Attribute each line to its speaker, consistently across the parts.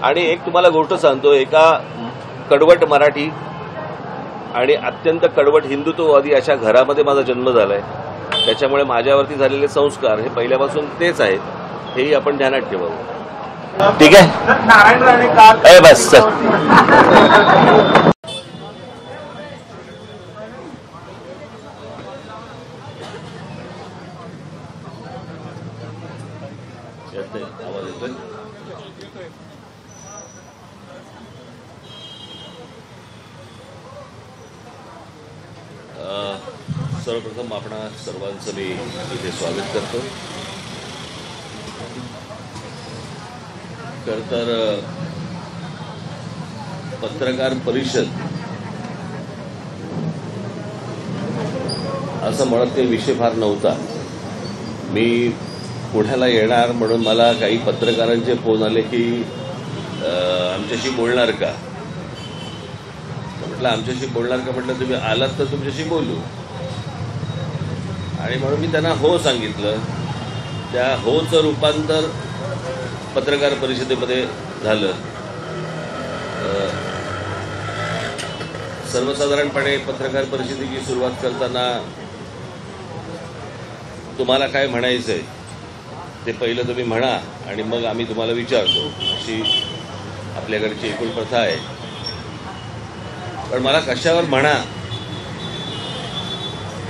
Speaker 1: आणि एक तुम्हाला गोष्ट सांगतो, एका कडवट मराठी आणि अत्यंत कडवट हिंदुत्ववादी अशा घरामध्ये माझा जन्म झालाय. त्याच्यामुळे माझ्यावरती झालेले संस्कार हे पहिल्यापासून तेच आहेत, हेही आपण ध्यानात ठेवावं. ठीक आहे,
Speaker 2: नारायण राणे काल
Speaker 1: बस सर. आवाज येतोय? सर्वप्रथम आपणा सर्वांचं मी इथे स्वागत करतो. खरं तर पत्रकार परिषद असं म्हणत काही विषय फार नव्हता. मी पुण्याला येणार म्हणून मला काही पत्रकारांचे फोन आले की आमच्याशी बोलणार का. म्हटलं आमच्याशी बोलणार का, म्हटलं तुम्ही आलात तर तुमच्याशी बोलू. आणि म्हणून मी त्यांना हो सांगितलं. त्या होचं रूपांतर पत्रकार परिषदेमध्ये झालं. सर्वसाधारणपणे पत्रकार परिषदेची सुरुवात करताना तुम्हाला काय म्हणायचं आहे ते पहिलं तुम्ही म्हणा आणि मग आम्ही तुम्हाला विचारतो, अशी आपल्याकडची एकूण प्रथा आहे. पण मला कशावर म्हणा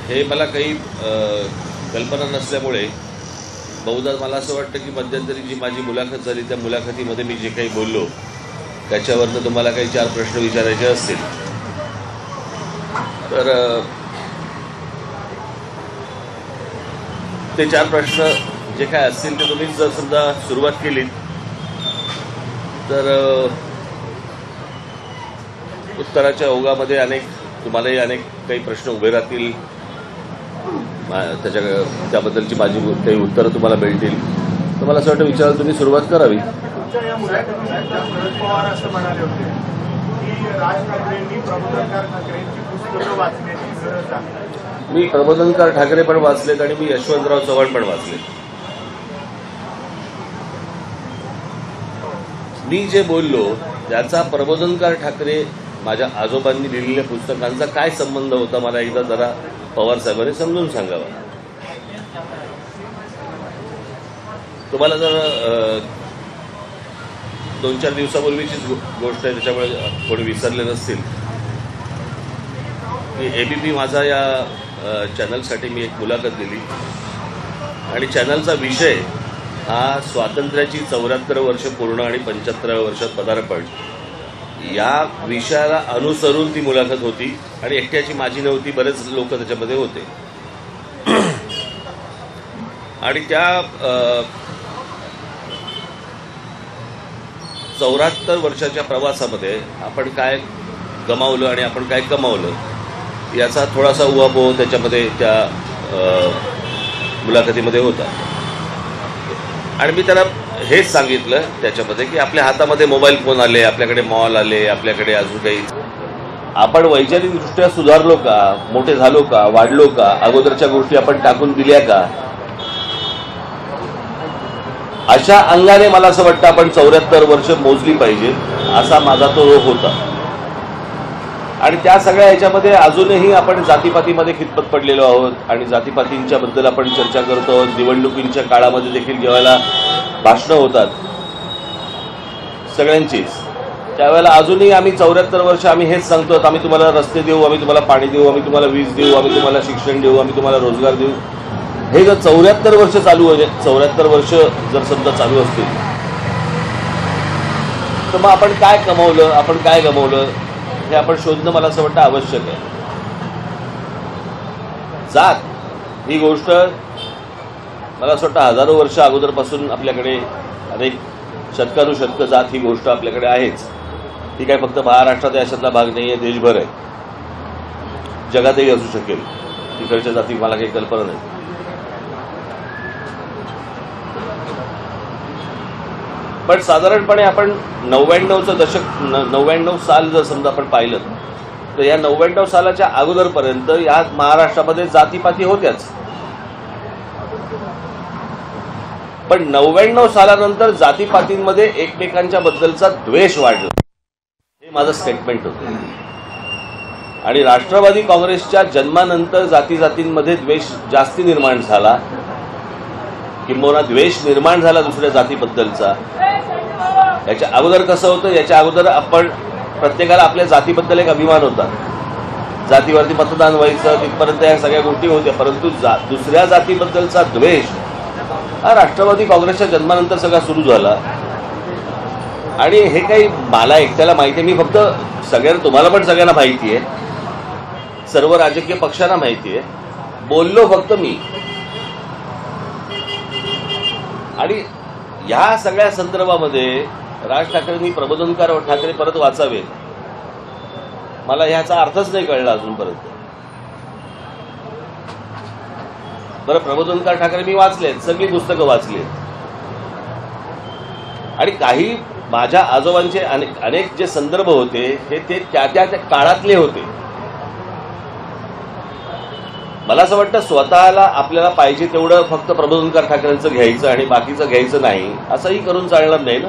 Speaker 1: हे मला काही कल्पना नसल्यामुळे बहुधा मला असं वाटतं की मध्यंतरी जी माझी मुलाखत झाली त्या मुलाखतीमध्ये मी जे काही बोललो त्याच्यावरनं तुम्हाला काही 4 प्रश्न विचारायचे असतील तर ते 4 प्रश्न जे काय असतील ते तुम्ही जर समजा सुरुवात केली तर उत्तराच्या ओघामध्ये तुम्हालाही अनेक काही प्रश्न उभे राहतील. त्याबद्दलची माझी काही उत्तरं तुम्हाला मिळतील. तर मला असं वाटतं विचारायला तुम्ही सुरुवात करावी.
Speaker 2: तुमच्या या मुलाखतीत शरद पवार असं म्हणाले होते की राज ठाकरेंनी प्रबोधनकार ठाकरेंची पुस्तकं वाचण्याची गरज आहे.
Speaker 1: मी प्रबोधनकार ठाकरे पण वाचलेत आणि मी यशवंतराव चव्हाण पण वाचले. मी जे बोललो त्याचा प्रबोधनकार ठाकरे माझ्या आजोबांनी लिहिलेल्या पुस्तकांचा काय संबंध होता मला एकदा जरा पवार साहेबांनी समजून सांगावा. तुम्हाला जर 2-4 दिवसापूर्वीचीच गोष्ट आहे, त्याच्यामुळे कोणी विसरले नसतील की एबीपी माझा या चॅनलसाठी मी एक मुलाखत दिली आणि चॅनलचा विषय हा स्वातंत्र्याची 74 वर्ष पूर्ण आणि 75व्या वर्षात पदार्पण या विषयाला अनुसरून ती मुलाखत होती. आणि एकट्याची माझी नव्हती, बरेच लोक त्याच्यामध्ये होते. आणि त्या 74 वर्षाच्या प्रवासामध्ये आपण काय गमावलं आणि आपण काय कमावलं याचा थोडासा उहापोह त्याच्यामध्ये त्या मुलाखतीमध्ये होता. आणि मी त्याला हेच सांगितलं त्याच्यामध्ये की आपल्या हातामध्ये मोबाईल फोन आले, आपल्याकडे मॉल आले, आपल्याकडे अजून काही, आपण वैचारिकदृष्ट्या सुधारलो का, मोठे झालो का, वाढलो का, अगोदरच्या गोष्टी आपण टाकून दिल्या का, अशा अंगाने मला असं वाटतं आपण 74 वर्ष मोजली पाहिजे, असा माझा तो रोग होता. आणि त्या सगळ्या ह्याच्यामध्ये अजूनही आपण जातीपातीमध्ये खितपत पडलेलो आहोत आणि जातीपातींच्या बद्दल आपण चर्चा करतो आहोत. निवडणुकींच्या काळामध्ये देखील जेव्हा भाषणं होतात सगळ्यांचीच, त्यावेळेला अजूनही आम्ही 74 वर्ष आम्ही हेच सांगतो, आम्ही तुम्हाला रस्ते देऊ, आम्ही तुम्हाला पाणी देऊ, आम्ही तुम्हाला वीज देऊ, आम्ही तुम्हाला शिक्षण देऊ, आम्ही तुम्हाला रोजगार देऊ. हे जर 74 वर्ष चालू 74 वर्ष जर समजा चालू असतील तर मग आपण काय कमावलं, आपण काय गमावलं हे आपण शोधणं मला असं वाटतं आवश्यक आहे. जात ही गोष्ट मला असं वाटतं हजारो वर्ष अगोदरपासून आपल्याकडे अनेक शतकानुशतकं जात ही गोष्ट आपल्याकडे आहेच. ही काय फक्त महाराष्ट्रात अशातला भाग नाही आहे, देशभर आहे, जगातही असू शकेल. तिकडच्या जाती मला काही कल्पना नाही. पण साधारणपणे आपण 99चं दशक 99 साल जर समजा आपण पाहिलं तर या 99 सालाच्या अगोदरपर्यंत या महाराष्ट्रामध्ये जातीपाती होत्याच. पण 99 सालानंतर जातीपातींमध्ये एकमेकांच्या बद्दलचा द्वेष वाढला, हे माझं स्टेटमेंट होतं. आणि राष्ट्रवादी काँग्रेसच्या जन्मानंतर जातीजातींमध्ये द्वेष जास्ती निर्माण झाला, किंबहुना द्वेष निर्माण झाला दुसऱ्या जातीबद्दलचा. याच्या अगोदर कसं होतं, याच्या अगोदर आपण प्रत्येकाला आपल्या जातीबद्दल एक अभिमान होता, जातीवरती मतदान व्हायचं, तिथपर्यंत या सगळ्या गोष्टी होत्या. परंतु दुसऱ्या जातीबद्दलचा द्वेष हा राष्ट्रवादी काँग्रेसच्या जन्मानंतर सगळा सुरू झाला. आणि हे काही मला एकट्याला माहिती आहे, मी फक्त सगळ्यांना, तुम्हाला पण सगळ्यांना माहिती आहे, सर्व राजकीय पक्षांना माहिती आहे, बोललो फक्त मी. आणि ह्या सगळ्या संदर्भामध्ये राज ठाकरेंनी प्रबोधनकार ठाकरे परत वाचावे, मला ह्याचा अर्थच नाही कळला अजूनपर्यंत. बरं, प्रबोधनकार ठाकरे मी वाचलेत, सगळी पुस्तकं वाचलीत. आणि काही माझ्या आजोबांचे अनेक जे संदर्भ होते हे ते त्या काळातले होते. मला असं वाटतं स्वतःला आपल्याला पाहिजे तेवढं फक्त प्रबोधनकार ठाकरेंचं घ्यायचं आणि बाकीचं घ्यायचं नाही, असंही करून चालणार नाही ना.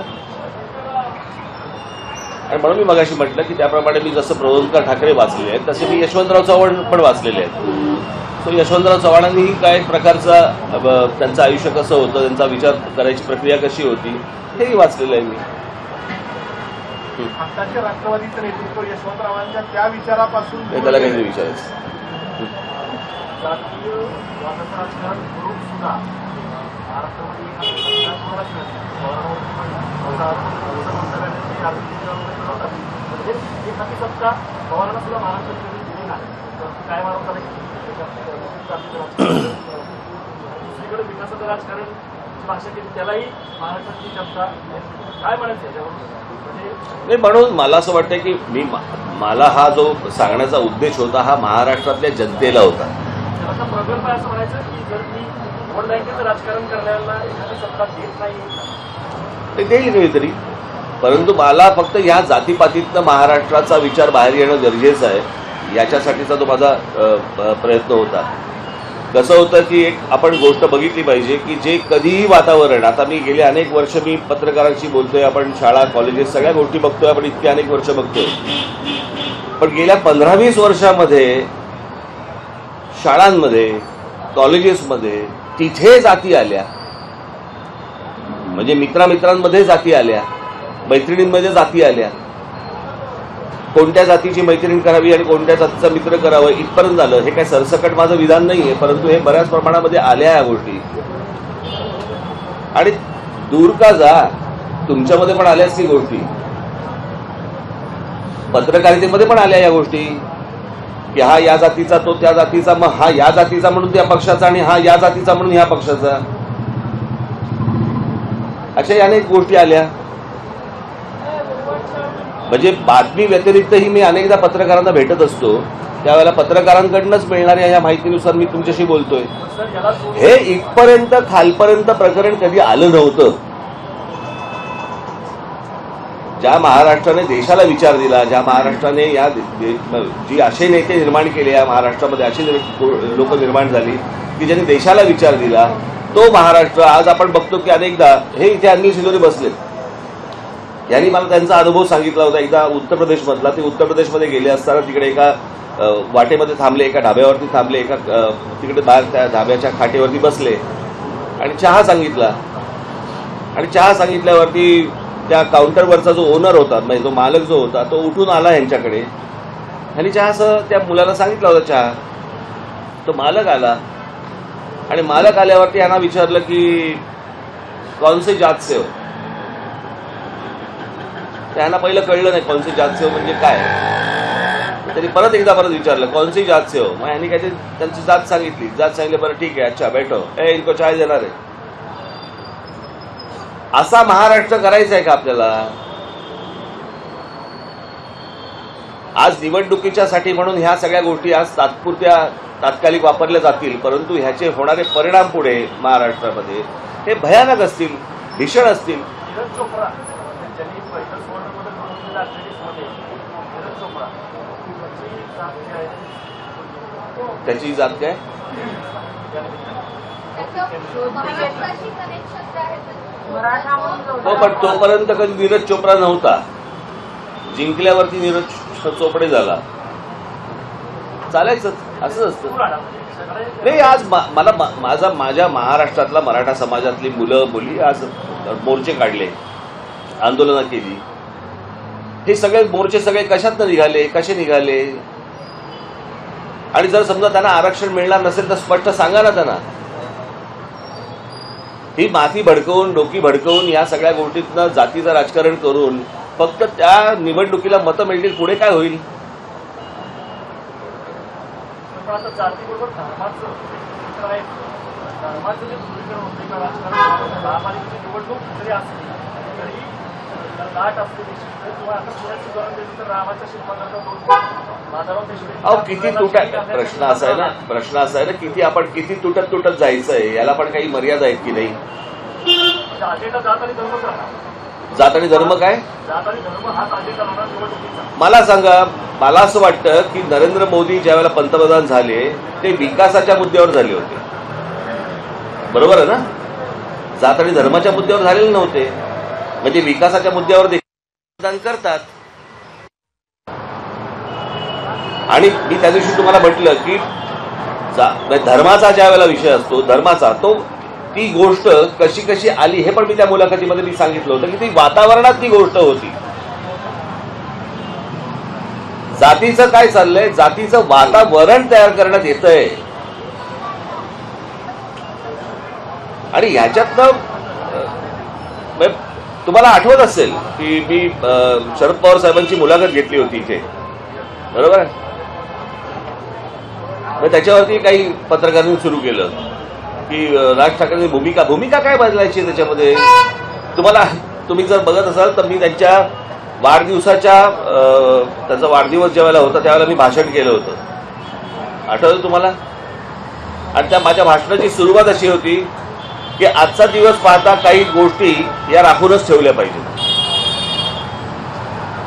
Speaker 1: आणि म्हणून मी मगाशी म्हटलं की त्याप्रमाणे मी जसं प्रबोधनकार ठाकरे वाचलेले आहेत तसे मी यशवंतराव चव्हाण पण वाचलेले आहेत. सो यशवंतराव चव्हाणांनीही काय प्रकारचा त्यांचं आयुष्य कसं होतं, त्यांचा विचार करायची प्रक्रिया कशी होती, हेही वाचलेलं आहे मी.
Speaker 2: आताच्या राष्ट्रवादीचं नेतृत्व यशवंतरावांच्या त्या विचारापासून
Speaker 1: त्याला काहीतरी विचारायचं.
Speaker 2: जातीय वादाचं राजकारण करून सुद्धा महाराष्ट्रामध्ये एखादी सत्ता पवारांना सुद्धा महाराष्ट्रात दिली नाही, काय मानवता दुसरीकडे विकासाचं राजकारण भाषा केली, त्यालाही महाराष्ट्रातली जनता काय म्हणायचं त्याच्यावर.
Speaker 1: नाही, म्हणून मला असं वाटतं की मला हा जो सांगण्याचा उद्देश होता हा महाराष्ट्रातल्या जनतेला होता.
Speaker 2: प्रकल्प असं म्हणायचं की जर मी वोट बँकेचं राजकारण करण्याला एखादी सत्ता देत नाही,
Speaker 1: ते देईल काहीतरी, परंतु मला फक्त ह्या जातीपातीतनं महाराष्ट्राचा विचार बाहेर येणं गरजेचं आहे, याच्यासाठीचा तो माझा प्रयत्न होता. कसं होतं की एक आपण गोष्ट बघितली पाहिजे की जे कधीही वातावरण, आता मी गेले अनेक वर्ष मी पत्रकारांशी बोलतोय, आपण शाळा कॉलेजेस सगळ्या गोष्टी बघतोय, आपण इतकी अनेक वर्ष बघतोय, पण गेल्या 15-20 वर्षामध्ये शाळांमध्ये कॉलेजेसमध्ये तिथे जाती आल्या, म्हणजे मित्रांमध्ये जाती आल्या, मैत्रिणींमध्ये जाती आल्या. कोणत्या जातीची मैत्रीण करावी आणि कोणत्या जातीचा मित्र करावं इथपर्यंत झालं. हे काय सरसकट माझं विधान नाहीये, परंतु हे बऱ्याच प्रमाणामध्ये आल्या या गोष्टी. आणि दूर का जा, तुमच्यामध्ये पण आल्याच ती गोष्टी, पत्रकारितेमध्ये पण आल्या या गोष्टी की हा या जातीचा, तो त्या जातीचा, मग हा या जातीचा म्हणून त्या पक्षाचा आणि हा या जातीचा म्हणून ह्या पक्षाचा, अशा अनेक गोष्टी आल्या. म्हणजे बातमी व्यतिरिक्तही मी अनेकदा पत्रकारांना भेटत असतो, त्यावेळेला पत्रकारांकडूनच मिळणाऱ्या या माहितीनुसार मी तुमच्याशी बोलतोय. हे इथपर्यंत खालपर्यंत प्रकरण कधी आलं नव्हतं. ज्या महाराष्ट्राने देशाला विचार दिला, ज्या महाराष्ट्राने या जी असे नेते निर्माण केले, या महाराष्ट्रामध्ये अशी लोक निर्माण झाली की ज्यांनी देशाला विचार दिला, तो महाराष्ट्र आज आपण बघतो की अनेकदा हे इथे अनिल शिंदे बसलेत. यांनी मला त्यांचा अनुभव सांगितला होता. एकदा उत्तर प्रदेशमधला, ते उत्तर प्रदेशमध्ये गेले असताना तिकडे एका वाटेमध्ये थांबले, एका ढाब्यावरती थांबले, एका तिकडे बाहेर त्या ढाब्याच्या खाटेवरती बसले आणि चहा सांगितला. आणि चहा सांगितल्यावरती त्या काउंटरवरचा जो ओनर होता, म्हणजे जो मालक जो होता, तो उठून आला यांच्याकडे आणि चहाचं त्या मुलाला सांगितला होता चहा. तो मालक आला आणि मालक आल्यावरती यांना विचारलं की कौन से जात से हो. त्यांना पहिलं कळलं नाही कौन सी जात से हो म्हणजे काय. त्यांनी परत विचारलं कौन सी जात से हो. मग यांनी काहीतरी त्यांची जात सांगितली. जात सांगितलं, बरं ठीक आहे, अच्छा बैठो, इनको चाय देणार आहे. असा महाराष्ट्र करायचा आहे का आपल्याला? आज निवडणुकीच्यासाठी म्हणून ह्या सगळ्या गोष्टी आज तात्कालिक वापरल्या जातील, परंतु ह्याचे होणारे परिणाम पुढे महाराष्ट्रामध्ये हे भयानक असतील, भीषण असतील. त्याची जात काय?
Speaker 3: महाराष्ट्राशी कनेक्शन आहे
Speaker 4: मराठा म्हणून
Speaker 1: हो, पण तोपर्यंत कधी नीरज चोप्रा नव्हता. जिंकल्यावरती नीरज चोपडे झाला. चालायचं असंच असतं. नाही, आज मला माझ्या महाराष्ट्रातला मराठा समाजातली मुलं मुली आज मोर्चे काढले, आंदोलनं केली. हे सगळे मोर्चे सगळे कशात निघाले, कसे निघाले? आणि जर समजा त्यांना आरक्षण मिळणार नसेल तर स्पष्ट सांगा ना त्यांना. ही माती भडकवून, डोकी भडकवून, या सगळ्या गोष्टीतनं जातीचं राजकारण करून फक्त त्या निवडणुकीला मतं मिळतील, पुढे काय होईल?
Speaker 2: आता जातीबरोबर धर्माचं जे ध्रुवीकरण होते किंवा राजकारण महापालिकेची निवडणूक जरी असली तरी लाट असते किंवा आता पुण्याची उदाहरण दिलं तर रामाच्या शिल्पाकरता बाजारात
Speaker 1: अहो, किती तुटत प्रश्न असा आहे ना, किती तुटत जायचंय, याला पण काही मर्यादा आहेत की नाही?
Speaker 2: म्हणजे अजेंडा जात आणि धर्मच राहणार.
Speaker 1: जात आणि धर्म काय?
Speaker 2: जात आणि धर्म हाच अजेंडा राहणार निवडणुकीचा.
Speaker 1: मला सांगा, मला असं वाटतं की नरेंद्र मोदी ज्यावेळेला पंतप्रधान झाले ते विकासाच्या मुद्द्यावर झाले होते, बरोबर आहे ना? जात आणि धर्माच्या मुद्द्यावर झालेले नव्हते. म्हणजे विकासाच्या मुद्द्यावर देखील मतदान करतात. आणि मी त्या दिवशी तुम्हाला म्हटलं की धर्माचा ज्या वेळेला विषय असतो, धर्माचा तो ती गोष्ट कशी कशी आली हे पण मी त्या मुलाखतीमध्ये मी सांगितलं होतं की ती वातावरणात ती गोष्ट होती. जातीचं काय चाललंय, जातीचं वातावरण तयार करण्यात येतंय. आणि ह्याच्यातनं तुम्हाला आठवत असेल की मी शरद पवार साहेबांची मुलाखत घेतली होती इथे, बरोबर आहे? मग त्याच्यावरती काही पत्रकारांनी सुरू केलं की राज ठाकरेंची भूमिका काय बदलायची त्याच्यामध्ये. तुम्ही जर बघत असाल तर मी त्यांच्या वाढदिवसाच्या त्याचा वाढदिवस ज्या वेळेला होता त्यावेळेला मी भाषण केलं होतं, आठवतं तुम्हाला? आणि त्या माझ्या भाषणाची सुरुवात अशी होती की आजचा दिवस पाहता काही गोष्टी या राखूनच ठेवल्या पाहिजेत,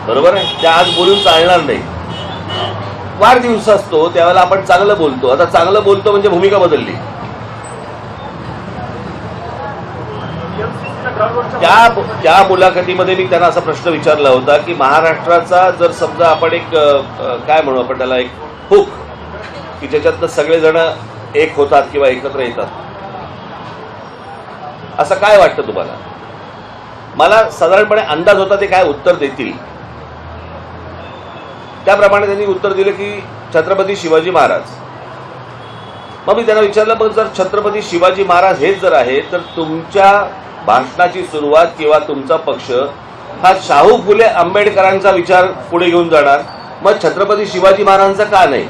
Speaker 1: बरोबर आहे? त्या आज बोलून चालणार नाही. वाढदिवस असतो त्यावेळेला आपण चांगलं बोलतो. आता चांगलं बोलतो म्हणजे भूमिका बदलली. त्या मुलाखतीमध्ये मी त्यांना असा प्रश्न विचारला होता की महाराष्ट्राचा जर समजा आपण एक काय म्हणू आपण त्याला, एक हुक की ज्याच्यातनं सगळेजण एक होतात किंवा एकत्र येतात, असं काय वाटतं तुम्हाला? मला साधारणपणे अंदाज होता ते काय उत्तर देतील. त्याप्रमाणे त्यांनी उत्तर दिलं की छत्रपती शिवाजी महाराज. मग मी त्यांना विचारलं, मग जर छत्रपती शिवाजी महाराज हेच जर आहे तर तुमच्या भाषणाची सुरुवात किंवा तुमचा पक्ष हा शाहू फुले आंबेडकरांचा विचार पुढे घेऊन जाणार, मग छत्रपती शिवाजी महाराजांचा का नाही?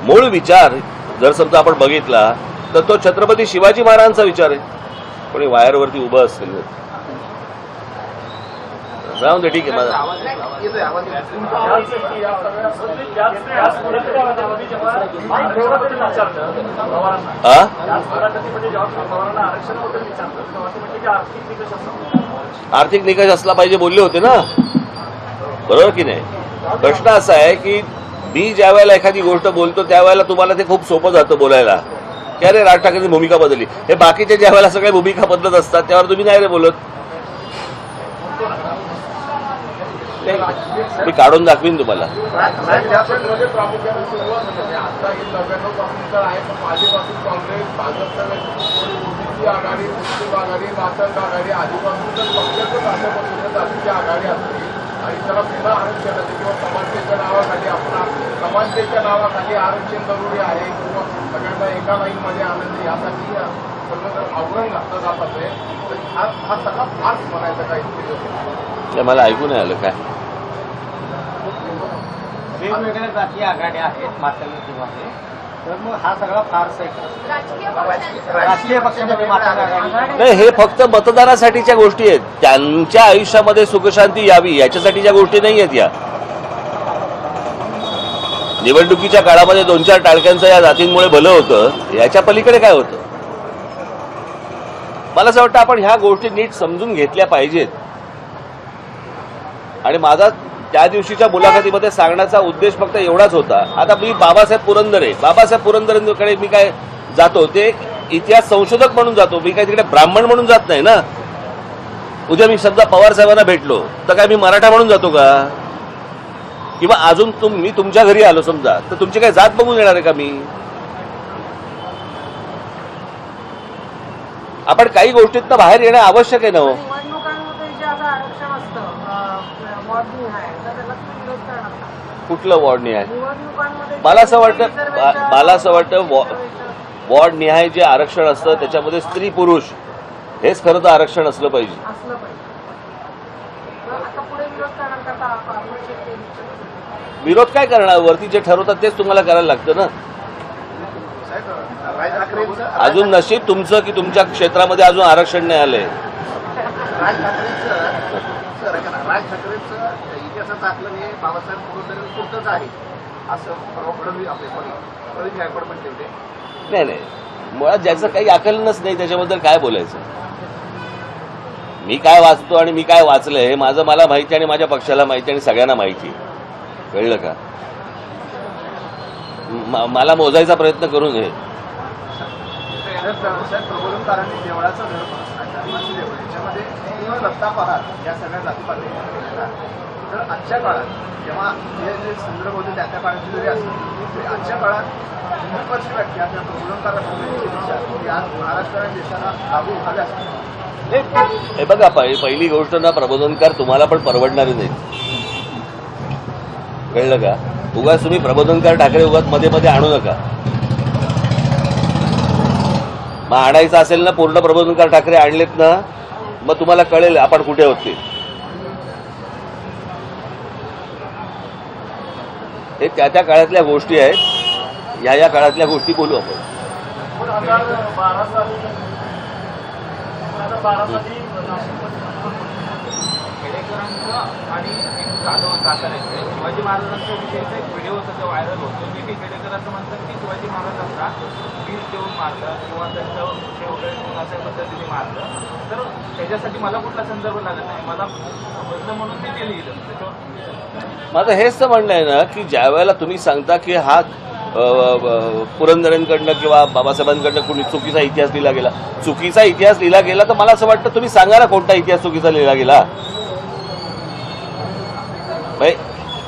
Speaker 1: मूळ विचार जर समजा आपण बघितला तर तो छत्रपती शिवाजी महाराजांचा विचार आहे. कोणी वायरवरती उभं असेल जाऊन दे, ठीक आहे. माझा आर्थिक निकष असला पाहिजे बोलले होते ना, बरोबर की नाही? प्रश्न असा आहे की मी ज्या वेळेला एखादी गोष्ट बोलतो त्यावेळेला तुम्हाला ते खूप सोपं जातं बोलायला की अरे राज ठाकरेंनी भूमिका बदलली. हे बाकीचे ज्या वेळेला सगळे भूमिका बदलत असतात त्यावर तुम्ही नाही रे बोलत. मी काढून दाखवीन तुम्हाला.
Speaker 2: राज्यामध्ये प्रामुख्याने सुरुवात होते. आता ही 99% आहे, पण आधीपासून काँग्रेस, भाजप, ओबीसी आघाडी, मुस्लिम आघाडी, मातंग आघाडी, आधीपासूनच पक्षाचं आल्यापासून जातीची आघाडी असते. आणि त्याला पुन्हा आरक्षणाचे किंवा समानतेच्या नावाखाली समानतेच्या नावाखाली आरक्षण जरुरी आहे किंवा सगळ्यांना एका लाईनमध्ये आनंद यासाठी आव्हान घातलं जात असे. हा सगळा फार्स म्हणायचा काही
Speaker 1: मला ऐकू नाही आलं काय.
Speaker 4: वेगवेगळ्या जाती आघाड्या आहेत मातंगमध्ये, तर मग हा सगळा फार्स आहे. राजकीय पक्षामध्ये मातंग आघाडी
Speaker 1: नाही, हे फक्त मतदानासाठीच्या गोष्टी आहेत. त्यांच्या आयुष्यामध्ये सुखशांती यावी याच्यासाठीच्या गोष्टी नाही आहेत. या निवडणुकीच्या काळामध्ये 2-4 टाळक्यांचं या जातींमुळे भलं होतं, याच्या पलीकडे काय होतं? मला असं वाटतं आपण ह्या गोष्टी नीट समजून घेतल्या पाहिजेत. आणि माझा त्या दिवशीच्या मुलाखतीमध्ये सांगण्याचा उद्देश फक्त एवढाच होता. आता मी बाबासाहेब पुरंदरेंकडे मी काय जातो ते इतिहास संशोधक म्हणून जातो, मी काय तिकडे ब्राह्मण म्हणून जात नाही ना. उद्या मी समजा पवार साहेबांना भेटलो तर काय मी मराठा म्हणून जातो का? किंवा अजून मी तुमच्या घरी आलो समजा तर तुमची काय जात बघून येणार आहे का मी? आपण काही गोष्टीतनं बाहेर येणं आवश्यक आहे ना. हो,
Speaker 3: निवडणुकांमध्ये जे आता आरक्षण असतं वॉर्डनी आहे तर त्याला तुम्ही विरोध करणार का?
Speaker 1: कुठलं वॉर्डनी आहे?
Speaker 3: निवडणुकांमध्ये
Speaker 1: मला असं वाटतं वॉर्ड निहाय जे आरक्षण असतं त्याच्यामध्ये स्त्री पुरुष हेच खरं तर आरक्षण असलं पाहिजे.
Speaker 3: असलं पाहिजे. तर आता पुढे विरोध करणार का? पार्लमेंटचे
Speaker 1: विरोध काय करणार? वरती जे ठरवतात तेच तुम्हाला करायला लागतं ना.
Speaker 2: राज ठाकरेंचं
Speaker 1: अजून नशीब तुमचं की तुमच्या क्षेत्रामध्ये अजून आरक्षण नाही आलंय.
Speaker 2: राज ठाकरेंचं इतिहासाचं आकलन हे बाबासाहेब पुरंदरेंपुरतंच आहे असं फडणवीस गायकवाड म्हणते होते.
Speaker 1: नाही, मुळात ज्याचं काही आकलनच नाही त्याच्याबद्दल काय बोलायचं. मी काय वाचतो आणि मी काय वाचलंय हे मला माहिती आणि माझ्या पक्षाला माहिती आणि सगळ्यांना माहिती. कळलं का? मला मोजायचा प्रयत्न करून घे.
Speaker 2: प्रबोधनकारांनी देवळाचा धर्म धर्माची देवळ याच्यामध्ये केवळ दत्ता पहार या सगळ्या जातीपाती तर आजच्या काळात जेव्हा हे जे संदर्भ होते त्या काळाची जरी असतील आजच्या काळात महत्वाची व्याख्या त्या प्रबोधनकारांची आज महाराष्ट्र आणि देशाला लागू व्हाव्यास.
Speaker 1: हे बघा, पहिली गोष्ट ना, प्रबोधनकार तुम्हाला पण परवडणारे नाही. कळलं का? उगाच तुम्ही प्रबोधनकार ठाकरे उगाच मध्ये मध्ये आणू नका. मग आणायचं असेल ना पूर्ण प्रबोधनकार ठाकरे आणलेत ना, मग तुम्हाला कळेल आपण कुठे होते. हे त्या काळातल्या गोष्टी आहेत. या काळातल्या गोष्टी बोलू आपण.
Speaker 2: 2012 आणि शिवाजी महाराजांच्या विषयीचा एक व्हिडिओ होता जो व्हायरल होतो. जे काही खेडेकर असं म्हणतात की शिवाजी महाराजांना वीज देऊन मारलं किंवा त्यांच्या विषय वगैरे अशा पद्धतीने मारलं. तर त्याच्यासाठी मला कुठला संदर्भ लागत नाही. मला समजलं म्हणून मी ते लिहिलं.
Speaker 1: माझं हेच तर म्हणणं आहे ना की ज्या वेळेला तुम्ही सांगता की हा पुरंदरेंकडनं किंवा बाबासाहेबांकडनं कुणी चुकीचा इतिहास लिहिला गेला, चुकीचा इतिहास लिहिला गेला तर मला असं वाटतं तुम्ही सांगा ना कोणता इतिहास चुकीचा लिहिला गेला.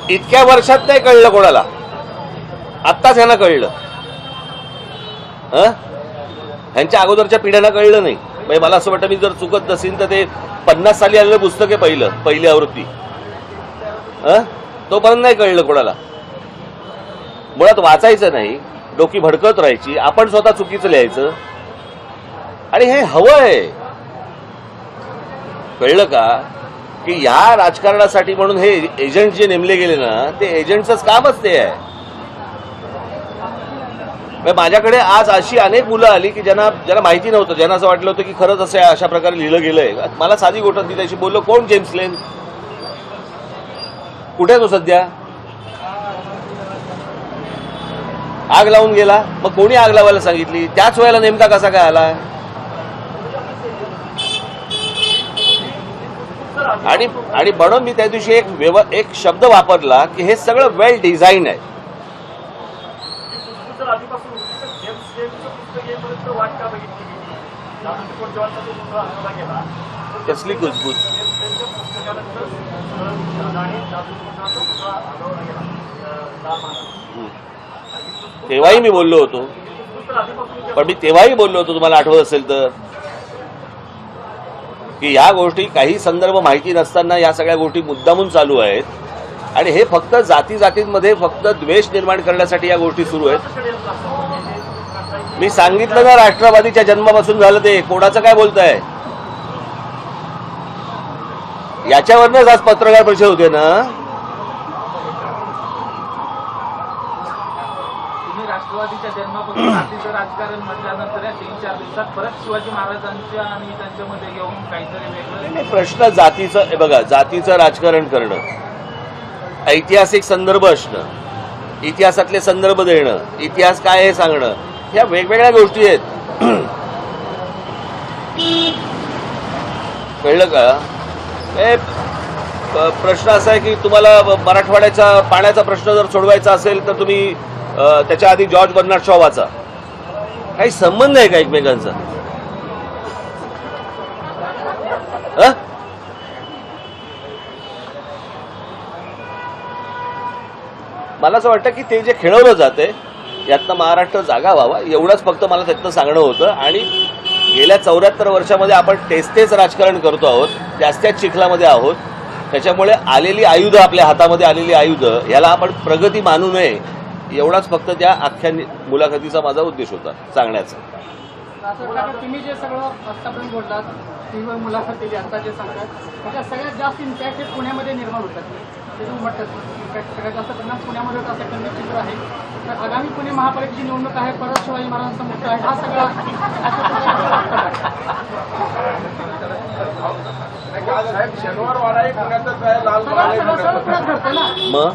Speaker 1: इतक्या वर्षात नाही कळलं कोणाला, आत्ताच ह्यांना कळलं. ह्यांच्या अगोदरच्या पिढ्यांना कळलं नाही. मला असं वाटतं मी जर चुकत नसेल तर ते 50 साली आलेलं पुस्तक आहे पहिली आवृत्ती, तोपर्यंत नाही कळलं कोणाला. मुळात वाचायचं नाही, डोकी भडकत राहायची, आपण स्वतः चुकीचं लिहायचं. आणि हे हवं आहे. कळलं का? की ह्या राजकारणासाठी म्हणून हे एजंट जे नेमले गेले ना, ते एजंटचंच कामच ते आहे. माझ्याकडे आज अशी अनेक मुलं आली की ज्यांना माहिती नव्हतं, ज्यांना असं वाटलं होतं की खरंच असं अशा प्रकारे लिहिलं गेलंय. मला साधी गोष्ट ती त्याशी बोललो, कोण जेम्स लेन, कुठे तो सध्या? आग लावून गेला. मग कोणी आग लावायला सांगितली? त्याच वेळेला नेमका कसा काय आला? आणि म्हणून मी त्या दिवशी एक शब्द वापरला की हे सगळं वेल डिझाईन आहे. कसली कुजबूज. तेव्हाही मी बोललो होतो, पण मी तेव्हाही बोललो होतो, तुम्हाला आठवत असेल तर, की या गोष्टी काही संदर्भ माहिती नसताना या सगळ्या गोष्टी मुद्दामून चालू आहेत. आणि हे फक्त जातींमध्ये फक्त द्वेष निर्माण करण्यासाठी या गोष्टी सुरू आहेत. मी सांगितलं ना, राष्ट्रवादीच्या जन्मापासून झालं ते. कोणाचं काय बोलताय? याच्यावरनंच आज पत्रकार परिषद होते ना.
Speaker 2: राष्ट्रवादीच्या जन्मापासून जातीचं राजकारण म्हटल्यानंतर या 3-4 दिवसात परत शिवाजी महाराजांच्या आणि त्यांच्यामध्ये येऊन काहीतरी वेगळं.
Speaker 1: प्रश्न जातीचं, बघा, जातीचं राजकारण करणं, ऐतिहासिक संदर्भ असणं, इतिहासातले संदर्भ देणं, इतिहास काय हे सांगणं, ह्या वेगवेगळ्या गोष्टी आहेत. कळलं का? प्रश्न असा आहे की तुम्हाला मराठवाड्याचा पाण्याचा प्रश्न जर सोडवायचा असेल तर तुम्ही त्याच्या आधी जॉर्ज बर्नार्ड शॉ वाचा. काही संबंध आहे का एकमेकांचा? मला असं वाटतं की ते जे खेळवलं जाते यातनं महाराष्ट्र जागा व्हावा एवढंच फक्त मला त्यातनं सांगणं होतं. आणि गेल्या 74 वर्षामध्ये आपण तेच राजकारण करतो आहोत, त्याच चिखलामध्ये आहोत. त्याच्यामुळे आलेली आयुधं, आपल्या हातामध्ये आलेली आयुधं, याला आपण प्रगती मानू नये एवढाच फक्त त्या अख्ख्या मुलाखतीचा माझा उद्देश होता सांगण्याचा.
Speaker 4: तुम्ही जे सगळं आतापर्यंत बोललात, टीव्हीवर मुलाखत दिली, आता जे सांगतात त्याच्या सगळ्यात जास्त इम्पॅक्ट हे पुण्यामध्ये निर्माण होतात. ते तुम्ही म्हणतात इम्पॅक्ट सगळ्यात जास्त परिणाम पुण्यामध्ये होता असं कमी चित्र आहे. तर आगामी पुणे महापालिकेची निवडणूक आहे, परत शिवाजी महाराजांचा मुद्दा आहे, हा सगळा
Speaker 2: साहेब शनिवार वाडाही पुण्यातच आहे, लाल
Speaker 4: सगळं पुण्यात घडतं ना.
Speaker 1: मग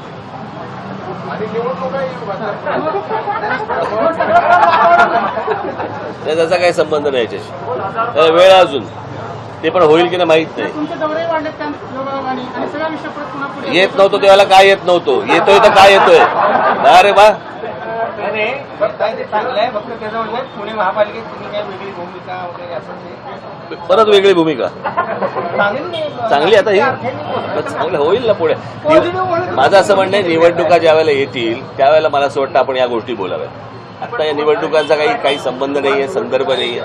Speaker 2: आणि निवडणुकाही
Speaker 1: त्याचा काही संबंध नाही याच्याशी. त्याला वेळ अजून, ते पण होईल की नाही माहित नाही.
Speaker 4: तुमचे दौरे वाढलेत त्या योगायोगाने आणि सगळा विषय परत पुन्हा पुढे
Speaker 1: येत नव्हतो तेव्हा काय येत नव्हतो, येतोय तर काय येतोय. अरे वा,
Speaker 4: चांगलं आहे. फक्त त्याचं म्हणजे पुणे महापालिकेत तुम्ही काय वेगळी भूमिका वगैरे असं
Speaker 1: परत वेगळी भूमिका
Speaker 4: चांगली
Speaker 1: चांगली. आता ही चांगलं होईल ना पुढे. माझं असं म्हणणं आहे, निवडणुका ज्या वेळेला येतील त्यावेळेला मला असं वाटतं आपण या गोष्टी बोलाव्या. आता या निवडणुकांचा काही संबंध नाहीये, संदर्भ नाहीये.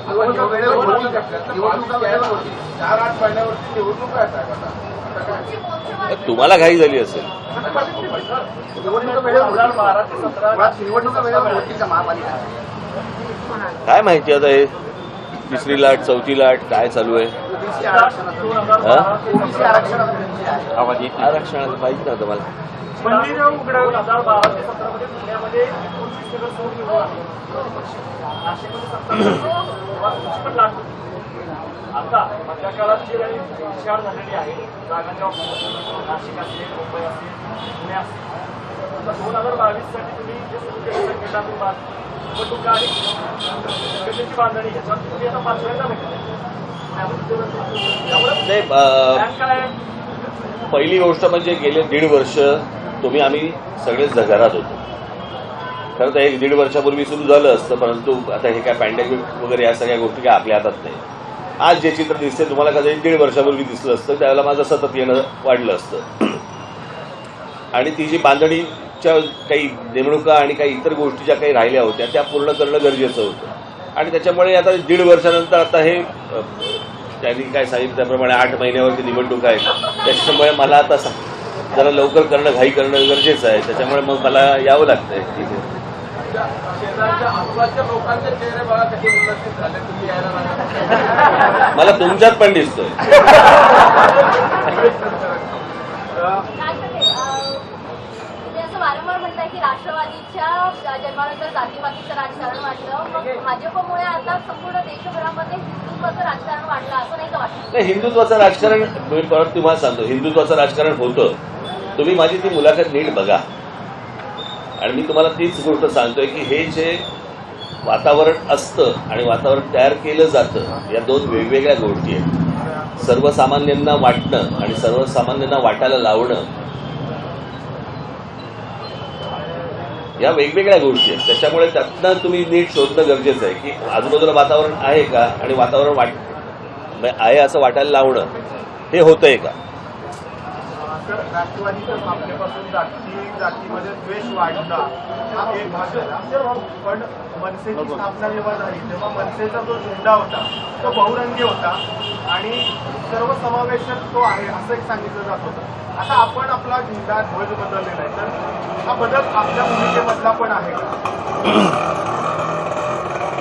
Speaker 2: 4-8 महिन्यावरती निवडणूक आहे साहेब.
Speaker 1: तुम्हाला घाई झाली असेल. काय माहिती आता हे तिसरी लाट, चौथी लाट काय चालू आहे. आरक्षणाचं माहिती नव्हतं मला.
Speaker 5: मंदिरं उघडं 2012 ते 17 मध्ये पुण्यामध्ये 25 नगर सोड निवडून आले. नाशिकमध्ये 17 पण लाट होती. आता मधल्या काळात जी काही विचार झालेली आहे जागांच्या नाशिक असेल, मुंबई असेल, पुणे असेल, आता 2022 साठी तुम्ही जे सुरू केलं संघटनात्मक निवडणुका आणि संघटनेची बांधणी ह्याच्यात तुम्ही आता पाचव्यांदा भेटले.
Speaker 1: नाही,
Speaker 5: काय
Speaker 1: पहिली गोष्ट म्हणजे गेले 1.5 वर्ष आम्ही सगळेच घरात होतो. खरं तर 1-1.5 वर्षापूर्वी सुरू झालं असतं, परंतु आता हे काय पॅन्डेमिक वगैरे या सगळ्या गोष्टी काय आपल्या हातात नाही. आज जे चित्र दिसते तुम्हाला कदाचित 1.5 वर्षापूर्वी दिसलं असतं, त्यावेळेला माझं सतत येणं वाढलं असतं. आणि ती जी बांधणीच्या काही नेमणुका आणि काही इतर गोष्टी ज्या काही राहिल्या होत्या त्या पूर्ण करणं गरजेचं होतं. आणि त्याच्यामुळे आता 1.5 वर्षानंतर आता हे त्यांनी काय सांगितलं त्याप्रमाणे 8 महिन्यावरती निवडणूक आहे. त्याच्यामुळे मला आता जरा लवकर करणं, घाई करणं गरजेचं आहे. त्याच्यामुळे मग मला यावं लागतंय तिथे.
Speaker 2: शेजारच्या आजूबाजूच्या लोकांचे चेहरे बघा कसे उल्लसित झाले. तुम्ही यायला लागला.
Speaker 1: मला तुमच्यात पण दिसतोय.
Speaker 6: वारंवार म्हणताय की राष्ट्रवादीच्या जन्मानंतर जातीपातीचं राजकारण वाढलं, मग भाजपमुळे आता संपूर्ण देशभरामध्ये हिंदुत्वाचं राजकारण वाढलं असं नाही का वाटतं? नाही,
Speaker 1: हिंदुत्वाचं राजकारण मी परत तुम्हाला सांगतो, हिंदुत्वाचं राजकारण होतं. तुम्ही माझी ती मुलाखत नीट बघा. आणि मी तुम्हाला तीच गोष्ट सांगतोय की हे जे वातावरण असतं आणि वातावरण तयार केलं जातं, या 2 वेगवेगळ्या गोष्टी आहेत. सर्वसामान्यांना वाटणं आणि सर्वसामान्यांना वाटायला लावणं या वेगवेगळ्या गोष्टी आहेत. त्याच्यामुळे त्यातनं तुम्ही नीट शोधणं गरजेचं आहे की आजूबाजूला वातावरण आहे का, आणि वातावरण आहे असं वाटायला लावणं हे होतंय का.
Speaker 2: राष्ट्रवादीच्या स्थापनेपासून जातीमध्ये द्वेष वाढला हा एक भाग झाला. पण मनसेची स्थापना जेव्हा झाली तेव्हा मनसेचा जो झेंडा होता तो बहुरंगी होता आणि सर्वसमावेशक तो आहे असं एक सांगितलं जात होतं. आता आपण आपला झेंडा ध्वज बदललेला आहे, तर हा बदल आपल्या भूमिकेमधला पण आहे का?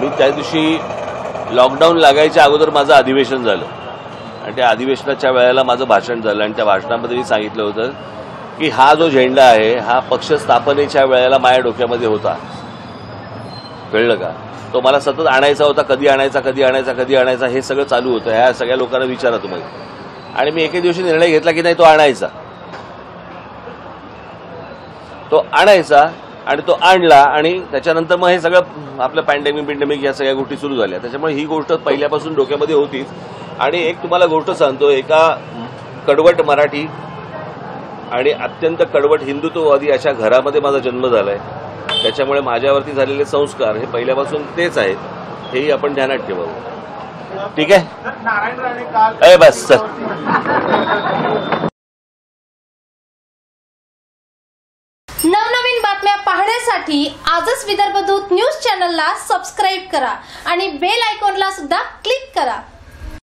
Speaker 1: मी त्या दिवशी लॉकडाऊन लागायच्या अगोदर माझं अधिवेशन झालं आणि त्या अधिवेशनाच्या वेळेला माझं भाषण झालं आणि त्या भाषणामध्ये मी सांगितलं होतं की हा जो झेंडा आहे हा पक्ष स्थापनेच्या वेळेला माझ्या डोक्यामध्ये होता. कळलं का? तो मला सतत आणायचा होता. कधी आणायचा हे सगळं चालू होतं. ह्या सगळ्या लोकांना विचारा तुम्ही. आणि मी एके दिवशी निर्णय घेतला की नाही, तो आणायचा आणि तो आणला. आणि त्याच्यानंतर मग हे सगळं आपलं पॅन्डेमिक या सगळ्या गोष्टी सुरू झाल्या. त्याच्यामुळे ही गोष्ट पहिल्यापासून डोक्यामध्ये होतीच. आणि एक तुम्हाला गोष्ट सांगतो, एका कडवट मराठी आणि अत्यंत कडवट हिंदुत्ववादी अशा घरामध्ये माझा जन्म झालाय. त्याच्यामुळे माझ्यावरती झालेले संस्कार हे पहिल्यापासून तेच आहेत, हेही आपण ध्यानात ठेवावं. ठीक आहे.
Speaker 2: नारायण राणे काल
Speaker 1: अरे बस सर.
Speaker 7: नवनवीन बातम्या पाहण्यासाठी आजच विदर्भ दूत न्यूज चॅनलला सबस्क्राईब करा आणि बेल आयकॉनला सुद्धा क्लिक करा.